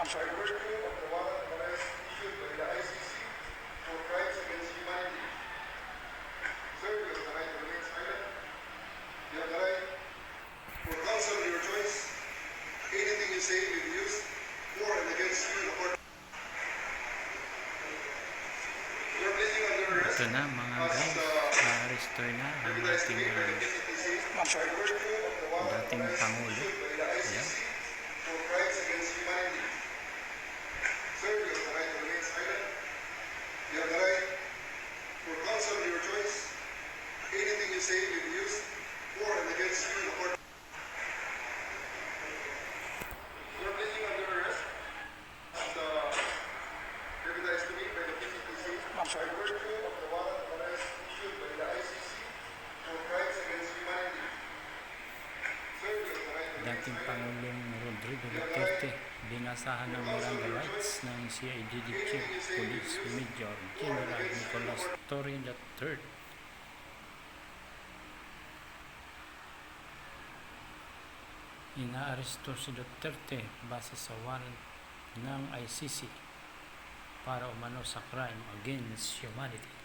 Version of the warrant of arrest issued by the ICC for crimes against humanity. Sir, you have the right to remain silent. You have the right for counsel of your choice. Anything you say may be used for and against you in the court. You're placing under arrest. Ito na mga guys, na-arresto na ang ating dating Pangulo. Ayan. For crimes against humanity. Sir, you have the right to remain silent. You have the right for counsel of your choice. Anything you say may be used for and against you in the court. You're placing under arrest as deputized to me by the PCTC. Version of the warrant of arrest issued by the ICC for crimes against humanity. Sir, you have the right to remain Dating silent. Pangulong Rodrigo Duterte, binasahan ng Miranda rights ng CIDD Chief Police Major General Nicolas Torre III. Inaaresto si Duterte base sa warrant ng ICC para umano sa crime against humanity.